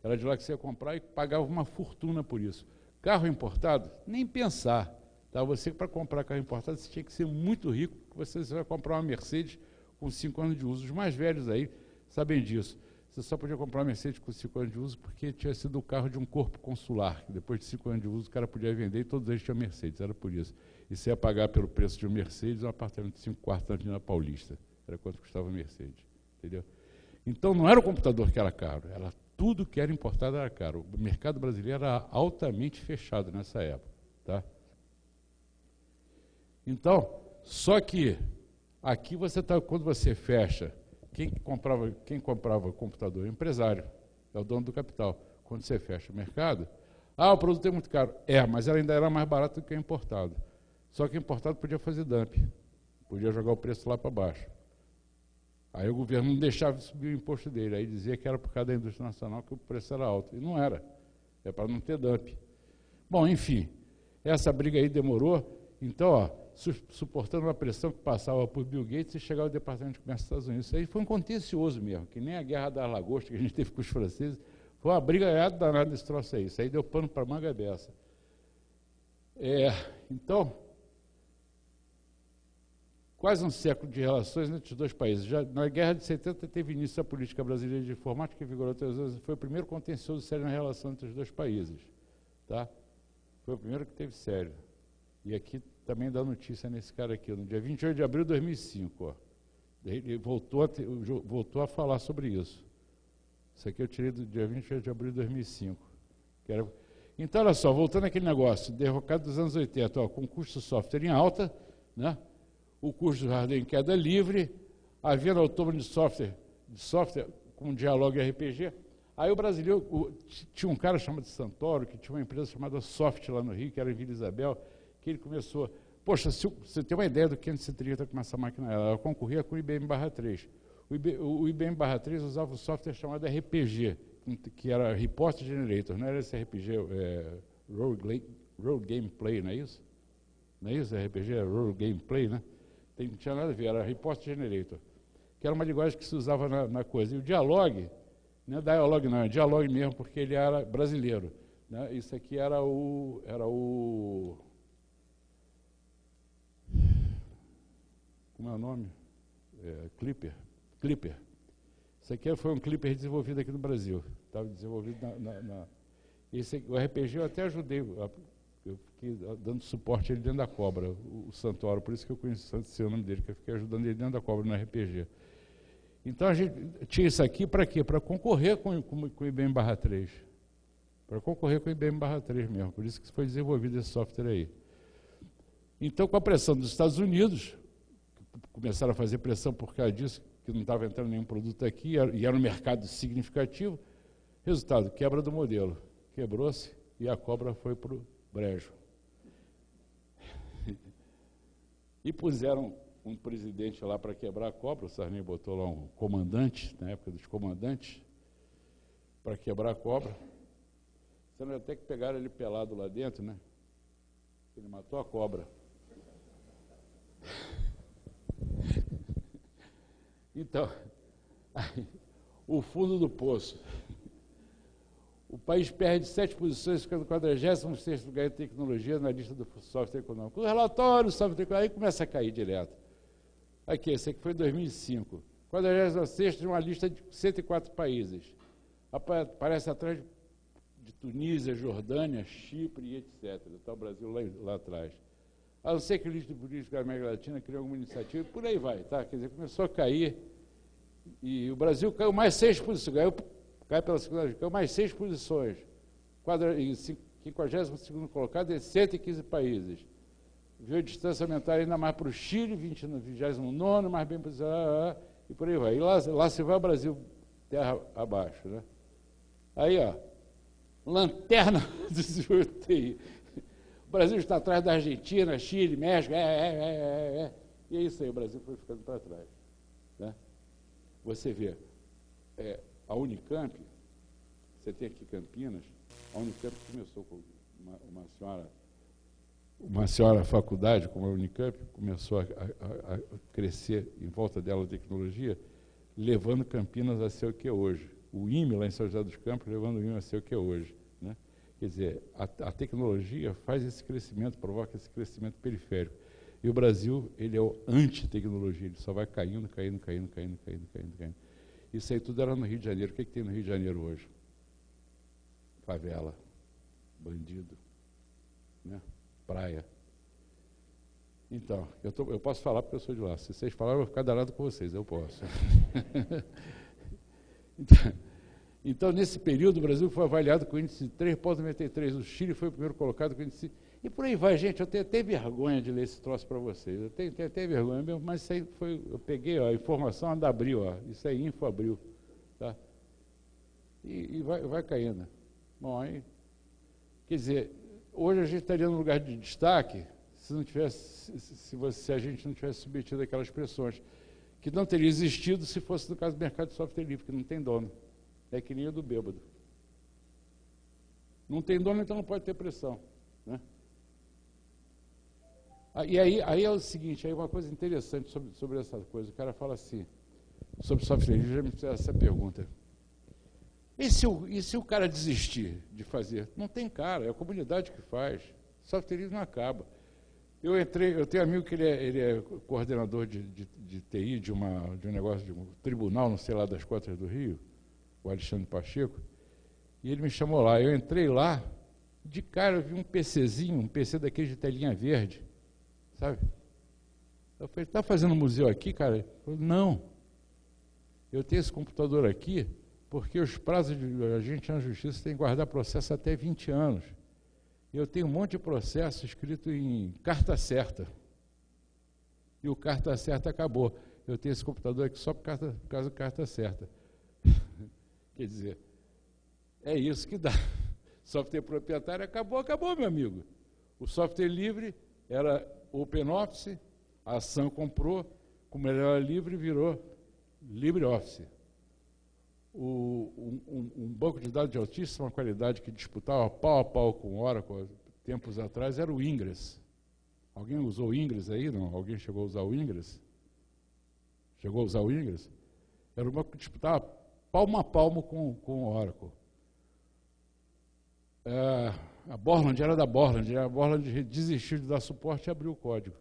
era de lá que você ia comprar e pagava uma fortuna por isso. Carro importado, nem pensar. Tá? Você, para comprar carro importado, você tinha que ser muito rico, porque você vai comprar uma Mercedes com 5 anos de uso. Os mais velhos aí sabem disso. Você só podia comprar uma Mercedes com 5 anos de uso porque tinha sido o carro de um corpo consular, que depois de 5 anos de uso o cara podia vender e todos eles tinham Mercedes, era por isso. E você ia pagar pelo preço de um Mercedes um apartamento de 5 quartos na Avenida Paulista. Era quanto custava a Mercedes, entendeu? Então não era o computador que era caro, era tudo que era importado era caro. O mercado brasileiro era altamente fechado nessa época. Tá? Então, só que aqui quando você fecha, quem comprava computador? O empresário, é o dono do capital. Quando você fecha o mercado, o produto é muito caro. Mas ela ainda era mais barato do que o importado. Só que o importado podia fazer dumping, podia jogar o preço lá para baixo. Aí o governo não deixava subir o imposto dele, aí dizia que era por causa da indústria nacional que o preço era alto. E não era, é para não ter dumping. Bom, enfim, essa briga aí demorou, então, suportando uma pressão que passava por Bill Gates e chegava ao Departamento de Comércio dos Estados Unidos. Isso aí foi um contencioso mesmo, que nem a Guerra das Lagostas que a gente teve com os franceses, foi uma briga danada desse troço aí. Isso aí deu pano para manga dessa. Então, quase um século de relações entre os dois países. Já na Guerra de 70 teve início a política brasileira de informática, que vigorou 3 anos, foi o primeiro contencioso sério na relação entre os dois países. Tá? Foi o primeiro que teve sério. E aqui também dá notícia nesse cara aqui, no dia 28 de abril de 2005. Ó. Ele voltou a falar sobre isso. Isso aqui eu tirei do dia 28 de abril de 2005. Então, olha só, voltando àquele negócio, derrocado dos anos 80, ó, com custo de software em alta, né? O custo de hardware em queda livre, a venda autônoma de software com diálogo e RPG. Aí o brasileiro, tinha um cara chamado Santoro, que tinha uma empresa chamada Soft lá no Rio, que era em Vila Isabel, que ele começou, poxa, se você tem uma ideia do que 530 com essa máquina, ela concorria com o IBM/3. O IBM/3 usava um software chamado RPG, que era Report Generator, não era esse RPG, Role Gameplay, não é isso? Não é isso? RPG é Role Gameplay, né? Não tinha nada a ver, era Report Generator, que era uma linguagem que se usava na coisa. E o Dialog, não é Dialog não, é Dialog mesmo, porque ele era brasileiro. Né? Isso aqui era o... Como é o nome? Clipper. Isso aqui foi um Clipper desenvolvido aqui no Brasil. Estava desenvolvido o RPG eu até ajudei, eu fiquei dando suporte a ele dentro da Cobra, o Santoro, por isso que eu conheço o nome dele, que eu fiquei ajudando ele dentro da Cobra no RPG. Então a gente tinha isso aqui para quê? Para concorrer com o IBM/3. Para concorrer com o IBM/3 mesmo, por isso que foi desenvolvido esse software aí. Então, com a pressão dos Estados Unidos, começaram a fazer pressão por causa disso, que não estava entrando nenhum produto aqui, e era um mercado significativo, resultado, quebra do modelo. Quebrou-se e a Cobra foi para o brejo. E puseram um presidente lá para quebrar a Cobra, o Sarney botou lá um comandante, na época dos comandantes, para quebrar a Cobra. Sendo até que pegaram ele pelado lá dentro, né? Ele matou a cobra. Então, o fundo do poço. O país perde 7 posições, fica no 46º lugar em tecnologia na lista do software econômico. O relatório do software econômico, aí começa a cair direto. Aqui, esse aqui foi em 2005. 46º de uma lista de 104 países. Aparece atrás de Tunísia, Jordânia, Chipre e etc. Está o Brasil lá atrás. A não ser que o lista de política da América Latina criou alguma iniciativa, por aí vai, tá? Quer dizer, começou a cair, e o Brasil caiu mais 6 posições, cai pela segunda vez, caiu mais 6 posições. 52º colocado em 115 países. Viu a distância aumentar ainda mais para o Chile, 29º, mais bem posicionado, e por aí vai. E lá se vai o Brasil terra abaixo, né? Aí, ó, lanterna do UTI. O Brasil está atrás da Argentina, Chile, México, e é isso aí, o Brasil foi ficando para trás, né? Você vê, a Unicamp, você tem aqui Campinas, a Unicamp começou com uma senhora faculdade, como a Unicamp, começou a crescer em volta dela a tecnologia, levando Campinas a ser o que é hoje. O IME, lá em São José dos Campos, levando o IME a ser o que é hoje, né? Quer dizer, a tecnologia faz esse crescimento, provoca esse crescimento periférico. E o Brasil, ele é o anti-tecnologia, ele só vai caindo. Isso aí tudo era no Rio de Janeiro. O que tem no Rio de Janeiro hoje? Favela, bandido, né? Praia. Então, eu posso falar porque eu sou de lá. Se vocês falarem, eu vou ficar danado com vocês, eu posso. Então, nesse período, o Brasil foi avaliado com índice de 3,93. O Chile foi o primeiro colocado com índice... E por aí vai, gente. Eu tenho até vergonha de ler esse troço para vocês. Eu tenho até vergonha mesmo, mas isso aí foi... Eu peguei a informação da Abril, ó. Isso aí, Info Abril. Tá? E vai caindo. Bom, aí... Quer dizer, hoje a gente estaria num lugar de destaque se não tivesse... Se a gente não tivesse submetido aquelas pressões, que não teria existido se fosse no caso do mercado de software livre, que não tem dono. É que nem o do bêbado. Não tem dono, então não pode ter pressão, né? E aí é o seguinte, aí uma coisa interessante sobre essa coisa, o cara fala assim, sobre software livre, já me fizeram essa pergunta. E se o cara desistir de fazer? Não tem cara, é a comunidade que faz. Software livre não acaba. Eu tenho um amigo que ele é coordenador de TI de um negócio, de um tribunal, não sei lá, das Cotas do Rio, o Alexandre Pacheco, e ele me chamou lá. Eu entrei lá, de cara eu vi um PCzinho, um PC daquele de telinha verde, sabe? Eu falei, está fazendo museu aqui, cara? Ele falou, não. Eu tenho esse computador aqui porque os prazos de a gente na justiça tem que guardar processo até 20 anos. Eu tenho um monte de processo escrito em carta certa. E o carta certa acabou. Eu tenho esse computador aqui só por causa da carta certa. Quer dizer, é isso que dá. Software proprietário acabou, meu amigo. O software livre era OpenOffice, a Sun comprou, como ele era livre, virou LibreOffice. Um banco de dados de altíssima qualidade que disputava pau a pau com o Oracle tempos atrás era o Ingress. Alguém usou o Ingress aí? Não? Alguém chegou a usar o Ingress? Chegou a usar o Ingress? Era um banco que disputava palmo a palmo com o Oracle. A Borland era da Borland, a Borland desistiu de dar suporte e abriu o código.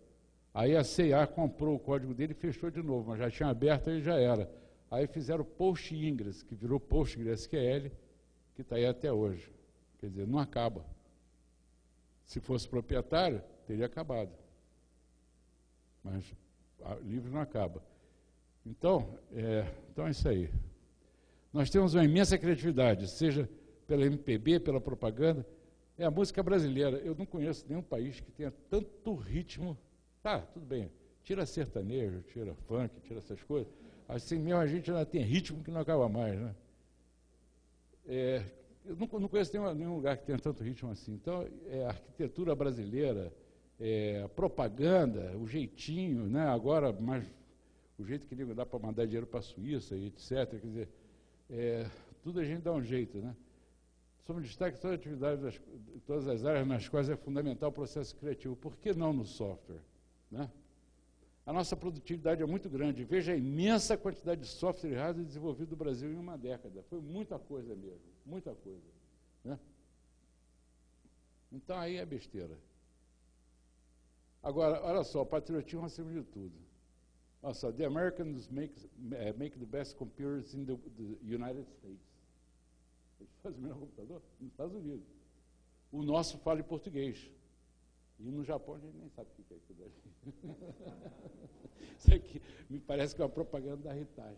Aí a CIA comprou o código dele e fechou de novo, mas já tinha aberto e já era. Aí fizeram o PostIngress, que virou PostgreSQL, que está aí até hoje. Quer dizer, não acaba. Se fosse proprietário, teria acabado. Mas livre não acaba. Então é isso aí. Nós temos uma imensa criatividade, seja pela MPB, pela propaganda. É a música brasileira. Eu não conheço nenhum país que tenha tanto ritmo. Tá, tudo bem. Tira sertanejo, tira funk, tira essas coisas. Assim mesmo a gente ainda tem ritmo que não acaba mais, né? Eu não conheço nenhum lugar que tenha tanto ritmo assim. Então, a arquitetura brasileira, a propaganda, o jeitinho, né? Agora, mais o jeito que dá para mandar dinheiro para a Suíça e etc. Quer dizer, tudo a gente dá um jeito, né? Somos destaque em todas as atividades, todas as áreas nas quais é fundamental o processo criativo. Por que não no software, né? A nossa produtividade é muito grande. Veja a imensa quantidade de software e hardware desenvolvido no Brasil em uma década. Foi muita coisa mesmo, muita coisa. Né? Então, aí é besteira. Agora, olha só, patriotismo acima de tudo. Olha só, the Americans make the best computers in the United States. Eles fazem o melhor computador nos Estados Unidos. O nosso fala em português. E no Japão a gente nem sabe o que é aquilo ali. Isso aqui me parece que é uma propaganda da Hitachi.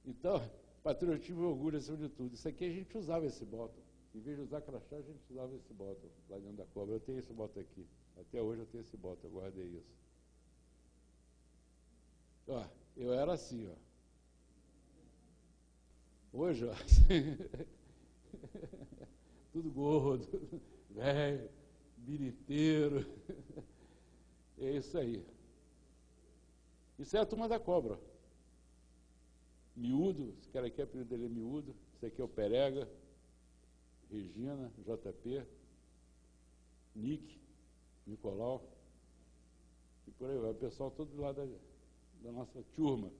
Então, patriotismo e orgulho acima de tudo. Isso aqui a gente usava esse botão. Em vez de usar crachá, a gente usava esse botão lá dentro da cobra. Eu tenho esse botão aqui. Até hoje eu tenho esse botão, eu guardei isso. Ó, eu era assim, ó. Hoje, ó, tudo gordo, velho, biriteiro. É isso aí. Isso é a turma da cobra. Miúdo, esse cara aqui, a apelido dele é Miúdo. Esse aqui é o Perega, Regina, JP, Nick, Nicolau. E por aí vai, o pessoal todo lá da nossa turma.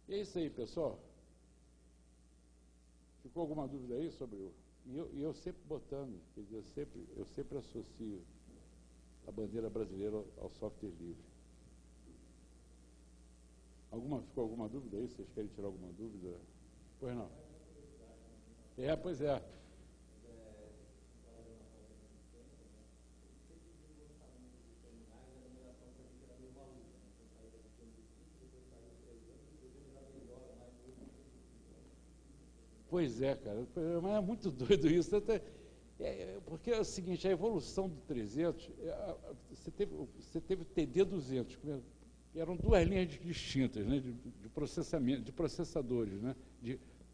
E é isso aí, pessoal. Ficou alguma dúvida aí sobre o... E eu sempre botando, quer dizer, eu sempre associo a bandeira brasileira ao software livre. Ficou alguma dúvida aí? Vocês querem tirar alguma dúvida? Pois não. Pois é. Pois é, cara, mas é muito doido isso. Porque é o seguinte, a evolução do 300, você teve o TD200, que eram duas linhas distintas, né, de processamento, de processadores, né,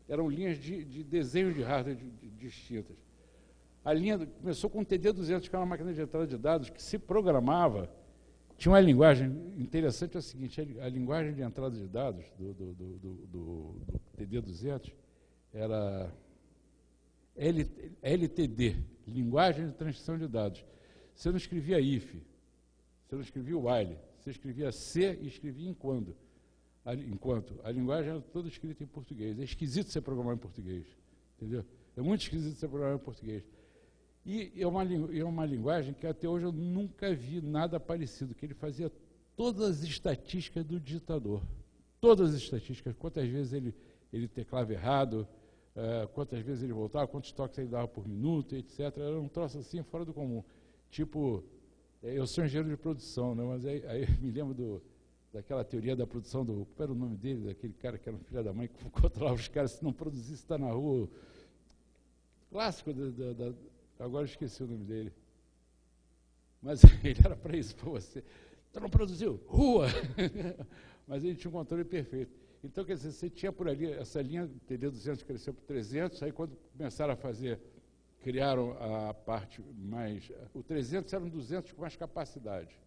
eram linhas de desenho de hardware distintas. A linha começou com o TD200, que era uma máquina de entrada de dados que se programava. Tinha uma linguagem interessante, é o seguinte, a linguagem de entrada de dados do TD200 era LTD, Linguagem de Transmissão de Dados. Você não escrevia if, você não escrevia while, você escrevia se e escrevia enquanto. A linguagem era toda escrita em português. É esquisito você programar em português, entendeu? É muito esquisito você programar em português. E é uma linguagem que até hoje eu nunca vi nada parecido, que ele fazia todas as estatísticas do digitador. Todas as estatísticas, quantas vezes ele teclava errado, quantas vezes ele voltava, quantos toques ele dava por minuto, etc. Era um troço assim fora do comum. Tipo, eu sou engenheiro de produção, né, mas aí eu me lembro daquela teoria da produção qual era o nome dele, daquele cara que era um filho da mãe, que controlava os caras, se não produzisse, está na rua. Clássico, agora eu esqueci o nome dele. Mas ele era para isso, para você. Então não produziu? Rua! Mas ele tinha um controle perfeito. Então, quer dizer, você tinha por ali, essa linha TD200 cresceu para 300, aí quando começaram a criaram a parte mais... O 300 era um 200 com mais capacidade.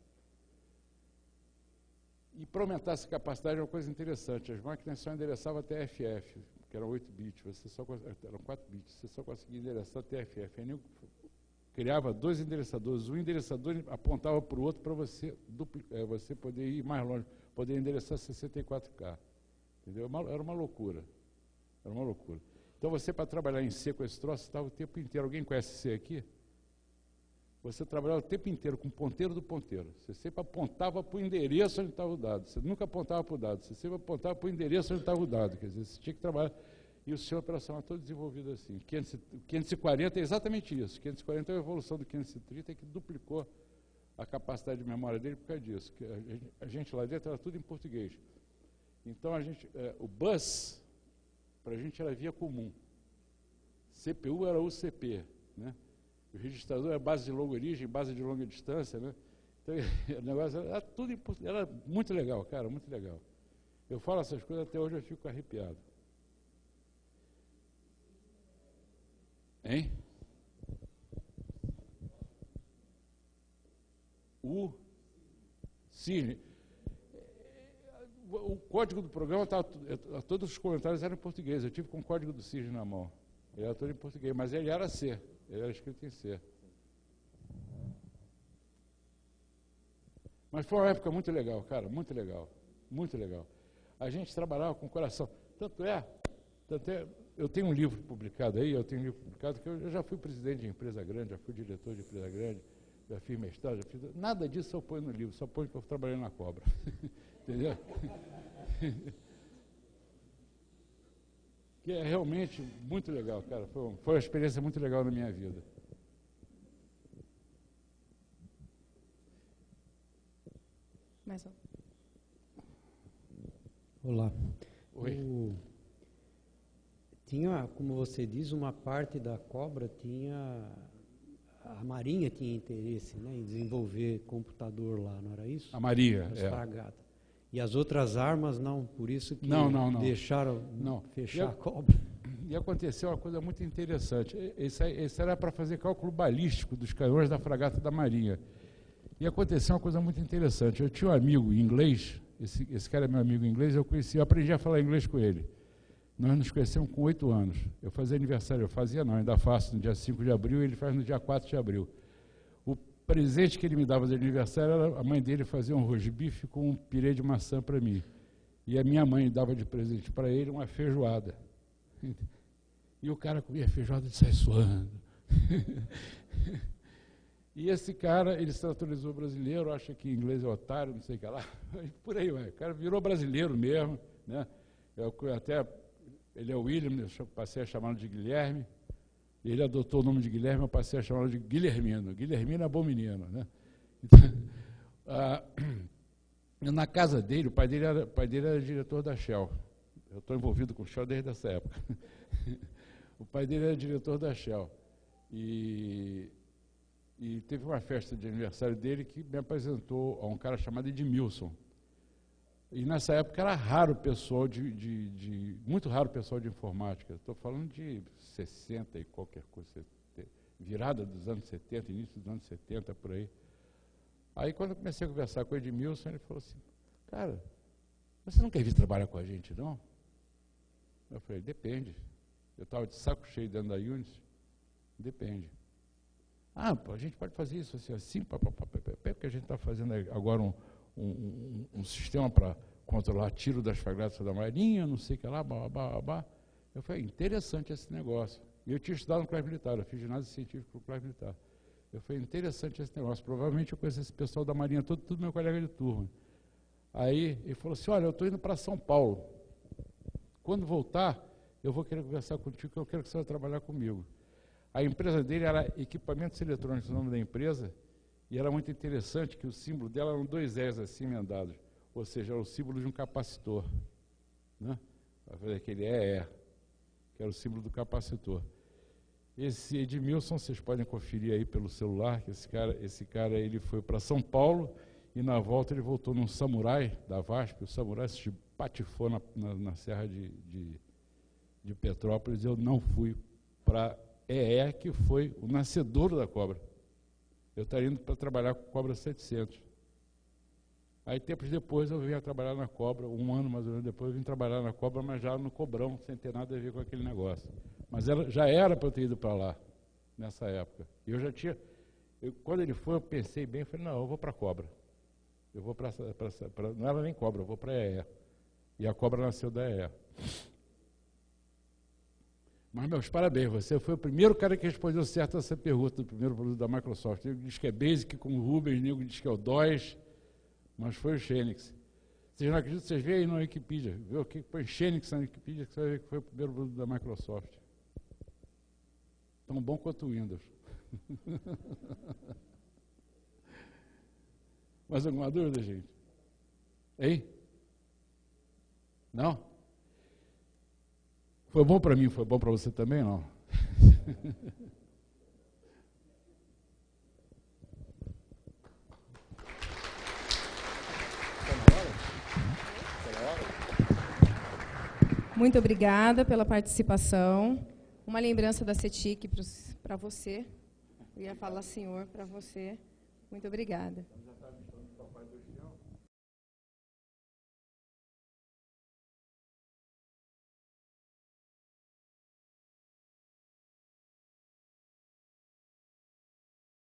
E para aumentar essa capacidade é uma coisa interessante, as máquinas só endereçavam até FF, que eram 8 bits, eram 4 bits, você só conseguia endereçar até FF. Aí criava dois endereçadores, um endereçador apontava para o outro para você poder ir mais longe, poder endereçar 64K. Entendeu? Era uma loucura. Era uma loucura. Então, você, para trabalhar em C com esse troço, estava o tempo inteiro. Alguém conhece C aqui? Você trabalhava o tempo inteiro com o ponteiro do ponteiro. Você sempre apontava para o endereço onde estava o dado. Você nunca apontava para o dado. Você sempre apontava para o endereço onde estava o dado. Quer dizer, você tinha que trabalhar. E o sistema operacional todo desenvolvido assim. 540 é exatamente isso. 540 é a evolução do 530, que duplicou a capacidade de memória dele por causa disso. Que a gente lá dentro era tudo em português. Então, o bus, para a gente, era via comum. CPU era UCP, né? O registrador era base de longa origem, base de longa distância, né? Então, o negócio era tudo em português. Era muito legal, cara, muito legal. Eu falo essas coisas, até hoje eu fico arrepiado. Hein? O Cisne. O código do programa, todos os comentários eram em português. Eu tive com o código do Cisne na mão. Ele era todo em português, mas ele era C. Ele era escrito em C. Mas foi uma época muito legal, cara, muito legal, muito legal. A gente trabalhava com o coração. Tanto é, eu tenho um livro publicado aí, que eu já fui presidente de empresa grande, já fui diretor de empresa grande, já fiz mestrado, nada disso eu ponho no livro, só ponho que eu trabalhei na Cobra. Entendeu? Que é realmente muito legal, cara. Foi uma experiência muito legal na minha vida. Mais um. Olá. Oi. Tinha, como você diz, uma parte da Cobra a Marinha tinha interesse, né, em desenvolver computador lá, não era isso? A Marinha, As fragatas. E as outras armas não, por isso que não. deixaram Não. fechar a Cobra. E aconteceu uma coisa muito interessante. Esse era para fazer cálculo balístico dos canhões da fragata da Marinha. E aconteceu uma coisa muito interessante. Eu tinha um amigo inglês, esse cara é meu amigo inglês, eu aprendi a falar inglês com ele. Nós nos conhecemos com 8 anos. Eu fazia aniversário, ainda faço no dia 5 de abril, e ele faz no dia 4 de abril. O presente que ele me dava de aniversário, a mãe dele fazia um rosbife com um pirê de maçã para mim. E a minha mãe dava de presente para ele uma feijoada. E o cara comia feijoada de sair suando. E esse cara, ele se naturalizou brasileiro, acha que inglês é otário, não sei o que lá. Por aí vai. O cara virou brasileiro mesmo, né? Ele é o William, eu passei a chamá-lo de Guilherme. Ele adotou o nome de Guilherme, eu passei a chamá-lo de Guilhermino. Guilhermino é bom menino, né? Então, na casa dele, o pai dele era diretor da Shell. Eu estou envolvido com Shell desde essa época. O pai dele era diretor da Shell. E teve uma festa de aniversário dele que me apresentou a um cara chamado Edmilson. E nessa época era raro o pessoal muito raro o pessoal de informática. Estou falando de 60 e qualquer coisa, virada dos anos 70, início dos anos 70, por aí. Aí quando eu comecei a conversar com o Edmilson, ele falou assim, cara, você não quer vir trabalhar com a gente, não? Eu falei, depende. Eu estava de saco cheio dentro da Unis, depende. A gente pode fazer isso assim, porque a gente está fazendo agora um sistema para controlar tiro das fragatas da Marinha, não sei o que lá, babá. Eu falei, interessante esse negócio. E eu tinha estudado no Colégio Militar, eu fiz ginásio científico no Colégio Militar. Eu falei, interessante esse negócio. Provavelmente eu conheci esse pessoal da Marinha todo, tudo meu colega de turma. Aí ele falou assim, olha, eu estou indo para São Paulo. Quando voltar, eu vou querer conversar contigo, que eu quero que você vá trabalhar comigo. A empresa dele era Equipamentos Eletrônicos, o nome da empresa, e era muito interessante que o símbolo dela eram 2 S assim emendados, ou seja, era o símbolo de um capacitor, né? Vai fazer aquele EE, que era o símbolo do capacitor. Esse Edmilson, vocês podem conferir aí pelo celular, que esse cara ele foi para São Paulo, e na volta ele voltou num Samurai da VASP, o Samurai se patifou na Serra de Petrópolis, eu não fui para EE, que foi o nascedouro da Cobra. Eu estaria indo para trabalhar com Cobra 700. Aí, tempos depois, eu vim a trabalhar na Cobra, 1 ano mais ou menos depois, eu vim trabalhar na Cobra, mas já no Cobrão, sem ter nada a ver com aquele negócio. Mas já era para eu ter ido para lá, nessa época. E eu já tinha... quando ele foi, eu pensei bem, falei, não, eu vou para a Cobra. Eu vou para... não era nem Cobra, eu vou para a EE. E a Cobra nasceu da EE. Mas, meus parabéns, você foi o primeiro cara que respondeu certo essa pergunta do primeiro produto da Microsoft. Ele diz que é Basic com o Rubens, nego diz que é o DOS, mas foi o Xenix. Vocês não acreditam, vocês veem aí na Wikipedia, vê o que põe Xenix na Wikipedia, que você vai ver que foi o primeiro produto da Microsoft. Tão bom quanto o Windows. Mais alguma dúvida, gente? Hein? Não? Foi bom para mim, foi bom para você também, não? Muito obrigada pela participação. Uma lembrança da CETIC para você. Eu ia falar senhor para você. Muito obrigada.